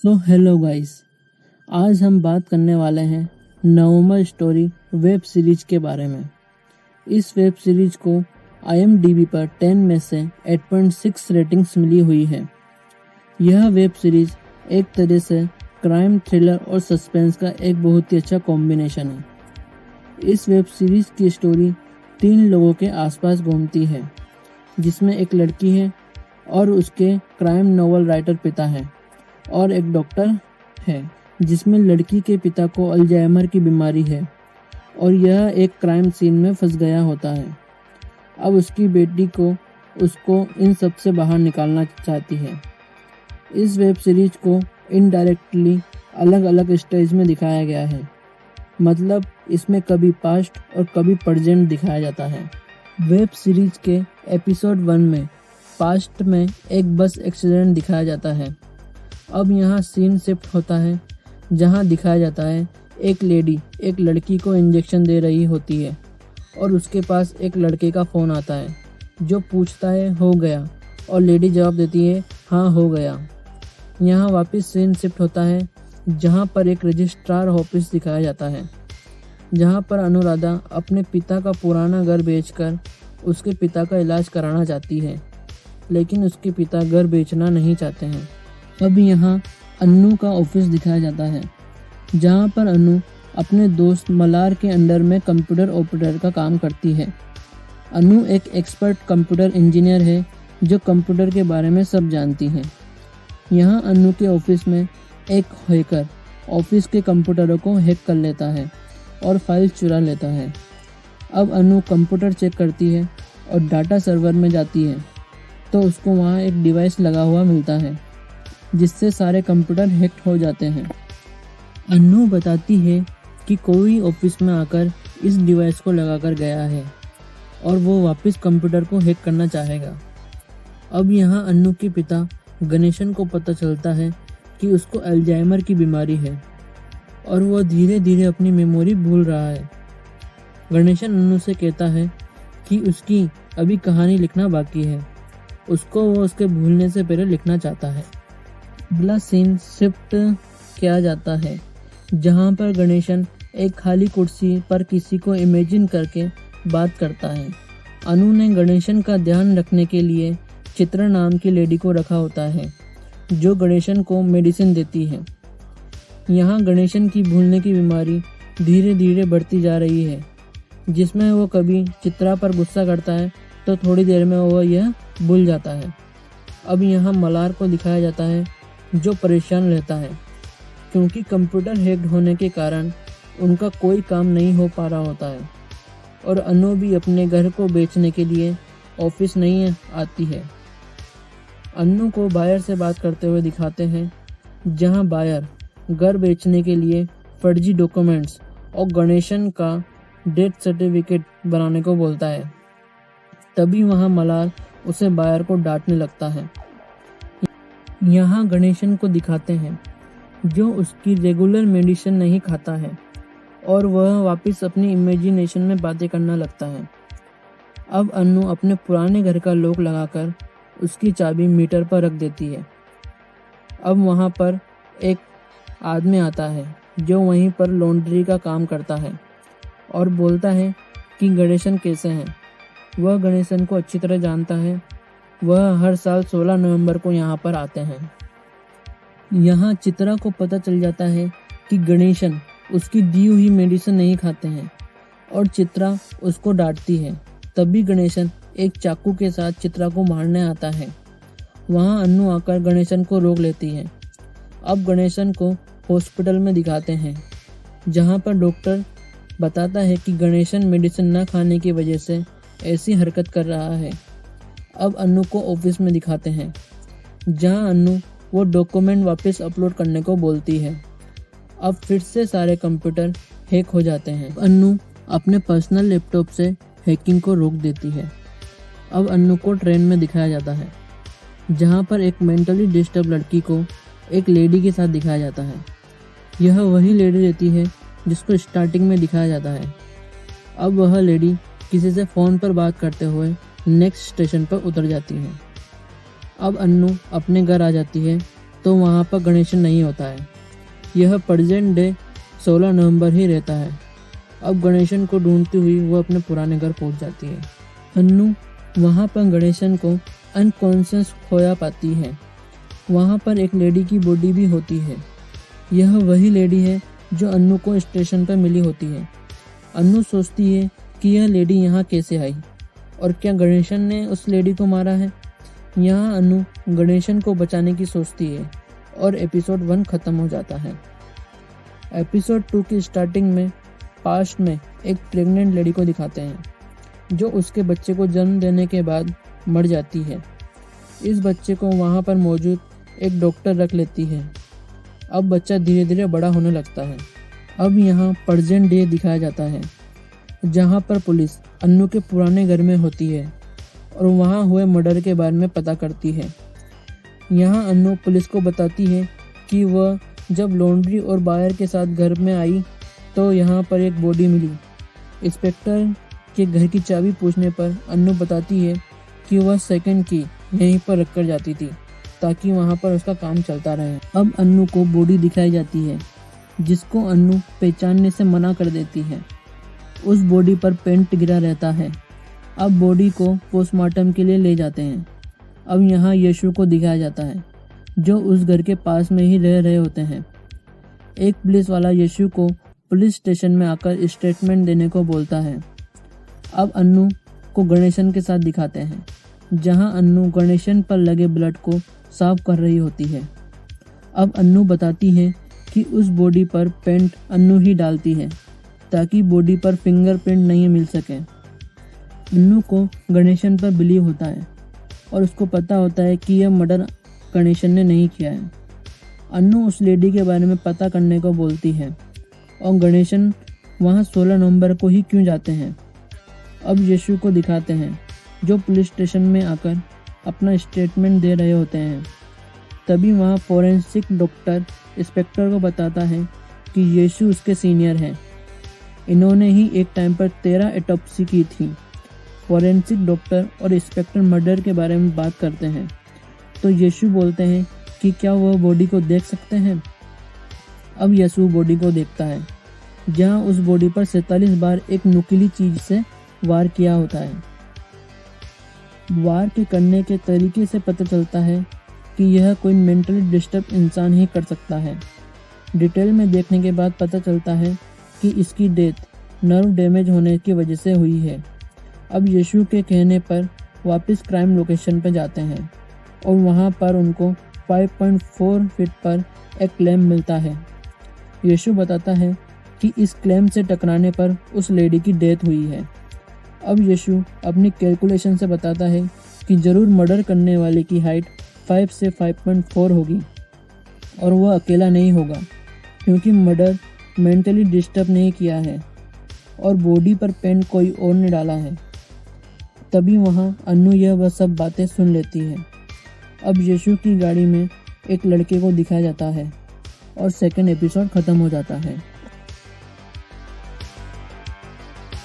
Hello guys, आज हम बात करने वाले हैं नवंबर स्टोरी वेब सीरीज के बारे में। इस वेब सीरीज को IMDb पर 10 में से 8.6 रेटिंग्स मिली हुई है। यह वेब सीरीज एक तरह से क्राइम थ्रिलर और सस्पेंस का एक बहुत ही अच्छा कॉम्बिनेशन है। इस वेब सीरीज की स्टोरी 3 लोगों के आसपास घूमती है, जिसमें एक लड़की है और उसके क्राइम नॉवल राइटर पिता है, और एक डॉक्टर है जिसमें लड़की के पिता को अल्जाइमर की बीमारी है और यह एक क्राइम सीन में फंस गया होता है। अब उसकी बेटी को उसको इन सब से बाहर निकालना चाहती है। इस वेब सीरीज को इनडायरेक्टली अलग अलग स्टेज में दिखाया गया है, मतलब इसमें कभी पास्ट और कभी प्रेजेंट दिखाया जाता है। वेब सीरीज के एपिसोड 1 में पास्ट में एक बस एक्सीडेंट दिखाया जाता है। अब यहाँ सीन शिफ्ट होता है, जहाँ दिखाया जाता है एक लेडी एक लड़की को इंजेक्शन दे रही होती है और उसके पास एक लड़के का फ़ोन आता है जो पूछता है हो गया, और लेडी जवाब देती है हाँ हो गया। यहाँ वापस सीन शिफ्ट होता है, जहाँ पर एक रजिस्ट्रार ऑफिस दिखाया जाता है, जहाँ पर अनुराधा अपने पिता का पुराना घर बेचकर उसके पिता का इलाज कराना चाहती है, लेकिन उसके पिता घर बेचना नहीं चाहते हैं। अब यहाँ अन्नू का ऑफिस दिखाया जाता है, जहाँ पर अन्नू अपने दोस्त मलार के अंडर में कंप्यूटर ऑपरेटर का काम करती है। अन्नू एक एक्सपर्ट कंप्यूटर इंजीनियर है जो कंप्यूटर के बारे में सब जानती है। यहाँ अन्नू के ऑफिस में एक हैकर ऑफिस के कंप्यूटरों को हैक कर लेता है और फाइल चुरा लेता है। अब अन्नू कंप्यूटर चेक करती है और डाटा सर्वर में जाती है, तो उसको वहाँ एक डिवाइस लगा हुआ मिलता है जिससे सारे कंप्यूटर हैक हो जाते हैं। अन्नू बताती है कि कोई ऑफिस में आकर इस डिवाइस को लगाकर गया है और वो वापस कंप्यूटर को हैक करना चाहेगा। अब यहाँ अन्नू के पिता गणेशन को पता चलता है कि उसको अल्जाइमर की बीमारी है और वो धीरे धीरे अपनी मेमोरी भूल रहा है। गणेशन अन्नू से कहता है कि उसकी अभी कहानी लिखना बाकी है, उसको वो उसके भूलने से पहले लिखना चाहता है। अगला सीन शिफ्ट किया जाता है, जहाँ पर गणेशन एक खाली कुर्सी पर किसी को इमेजिन करके बात करता है। अनु ने गणेशन का ध्यान रखने के लिए चित्रा नाम की लेडी को रखा होता है, जो गणेशन को मेडिसिन देती है। यहाँ गणेशन की भूलने की बीमारी धीरे धीरे बढ़ती जा रही है, जिसमें वो कभी चित्रा पर गुस्सा करता है तो थोड़ी देर में वो यह भूल जाता है। अब यहाँ मलार को दिखाया जाता है जो परेशान रहता है, क्योंकि कंप्यूटर हैक्ड होने के कारण उनका कोई काम नहीं हो पा रहा होता है, और अनु भी अपने घर को बेचने के लिए ऑफिस नहीं आती है। अनु को बायर से बात करते हुए दिखाते हैं, जहां बायर घर बेचने के लिए फर्जी डॉक्यूमेंट्स और गणेशन का डेथ सर्टिफिकेट बनाने को बोलता है। तभी वहां मलार उसे बायर को डांटने लगता है। यहाँ गणेशन को दिखाते हैं जो उसकी रेगुलर मेडिसिन नहीं खाता है और वह वापस अपनी इमेजिनेशन में बातें करना लगता है। अब अन्नू अपने पुराने घर का लॉक लगाकर उसकी चाबी मीटर पर रख देती है। अब वहाँ पर एक आदमी आता है जो वहीं पर लॉन्ड्री का काम करता है और बोलता है कि गणेशन कैसे हैं। वह गणेशन को अच्छी तरह जानता है, वह हर साल 16 नवंबर को यहाँ पर आते हैं। यहाँ चित्रा को पता चल जाता है कि गणेशन उसकी दी हुई मेडिसिन नहीं खाते हैं और चित्रा उसको डांटती है। तभी गणेशन एक चाकू के साथ चित्रा को मारने आता है। वहाँ अन्नू आकर गणेशन को रोक लेती है। अब गणेशन को हॉस्पिटल में दिखाते हैं, जहाँ पर डॉक्टर बताता है कि गणेशन मेडिसिन न खाने की वजह से ऐसी हरकत कर रहा है। अब अन्नू को ऑफिस में दिखाते हैं, जहां अन्नू वो डॉक्यूमेंट वापस अपलोड करने को बोलती है। अब फिर से सारे कंप्यूटर हैक हो जाते हैं। अन्नू अपने पर्सनल लैपटॉप से हैकिंग को रोक देती है। अब अन्नू को ट्रेन में दिखाया जाता है, जहां पर एक मेंटली डिस्टर्ब लड़की को एक लेडी के साथ दिखाया जाता है। यह वही लेडी रहती है जिसको स्टार्टिंग में दिखाया जाता है। अब वह लेडी किसी से फ़ोन पर बात करते हुए नेक्स्ट स्टेशन पर उतर जाती है। अब अन्नू अपने घर आ जाती है तो वहाँ पर गणेशन नहीं होता है। यह प्रेजेंट डे 16 नवंबर ही रहता है। अब गणेशन को ढूंढती हुई वो अपने पुराने घर पहुंच जाती है। अन्नू वहाँ पर गणेशन को अनकॉन्शियस खोया पाती है। वहाँ पर एक लेडी की बॉडी भी होती है। यह वही लेडी है जो अन्नू को स्टेशन पर मिली होती है। अन्नू सोचती है कि यह लेडी यहाँ कैसे आई और क्या गणेशन ने उस लेडी को मारा है। यहाँ अन्नू गणेशन को बचाने की सोचती है और एपिसोड 1 खत्म हो जाता है। एपिसोड 2 की स्टार्टिंग में पास्ट में एक प्रेग्नेंट लेडी को दिखाते हैं जो उसके बच्चे को जन्म देने के बाद मर जाती है। इस बच्चे को वहाँ पर मौजूद एक डॉक्टर रख लेती है। अब बच्चा धीरे धीरे बड़ा होने लगता है। अब यहाँ प्रेजेंट डे दिखाया जाता है जहाँ पर पुलिस अन्नू के पुराने घर में होती है और वहाँ हुए मर्डर के बारे में पता करती है। यहाँ अन्नू पुलिस को बताती है कि वह जब लॉन्ड्री और बायर के साथ घर में आई तो यहाँ पर एक बॉडी मिली। इंस्पेक्टर के घर की चाबी पूछने पर अन्नू बताती है कि वह सेकंड की यहीं पर रखकर जाती थी ताकि वहाँ पर उसका काम चलता रहे। अब अन्नू को बॉडी दिखाई जाती है जिसको अन्नू पहचानने से मना कर देती है। उस बॉडी पर पेंट गिरा रहता है। अब बॉडी को पोस्टमार्टम के लिए ले जाते हैं। अब यहाँ यशु को दिखाया जाता है जो उस घर के पास में ही रह रहे होते हैं। एक पुलिस वाला यशु को पुलिस स्टेशन में आकर स्टेटमेंट देने को बोलता है। अब अन्नू को गणेशन के साथ दिखाते हैं जहां अन्नू गणेशन पर लगे ब्लड को साफ कर रही होती है। अब अन्नू बताती है कि उस बॉडी पर पेंट अन्नू ही डालती है ताकि बॉडी पर फिंगरप्रिंट नहीं मिल सके। अन्नू को गणेशन पर बिलीव होता है और उसको पता होता है कि यह मर्डर गणेशन ने नहीं किया है। अन्नू उस लेडी के बारे में पता करने को बोलती है और गणेशन वहां 16 नवंबर को ही क्यों जाते हैं। अब यशु को दिखाते हैं जो पुलिस स्टेशन में आकर अपना स्टेटमेंट दे रहे होते हैं। तभी वहाँ फोरेंसिक डॉक्टर इंस्पेक्टर को बताता है कि यशु उसके सीनियर हैं। इन्होंने ही एक टाइम पर 13 ऑटोप्सी की थी। फोरेंसिक डॉक्टर और इंस्पेक्टर मर्डर के बारे में बात करते हैं तो यशु बोलते हैं कि क्या वह बॉडी को देख सकते हैं। अब यशु बॉडी को देखता है जहां उस बॉडी पर 47 बार एक नुकीली चीज से वार किया होता है। वार के करने के तरीके से पता चलता है कि यह कोई मेंटली डिस्टर्ब इंसान ही कर सकता है। डिटेल में देखने के बाद पता चलता है कि इसकी डेथ नर्व डैमेज होने की वजह से हुई है। अब यशु के कहने पर वापस क्राइम लोकेशन पर जाते हैं और वहां पर उनको 5.4 फीट पर एक क्लेम मिलता है। यशु बताता है कि इस क्लेम से टकराने पर उस लेडी की डेथ हुई है। अब यशु अपनी कैलकुलेशन से बताता है कि ज़रूर मर्डर करने वाले की हाइट 5 से 5.4 होगी और वह अकेला नहीं होगा क्योंकि मर्डर मेंटली डिस्टर्ब नहीं किया है और बॉडी पर पेंट कोई और ने डाला है। तभी वहाँ अन्नू यह वह सब बातें सुन लेती है। अब यशु की गाड़ी में एक लड़के को दिखाया जाता है और सेकंड एपिसोड खत्म हो जाता है।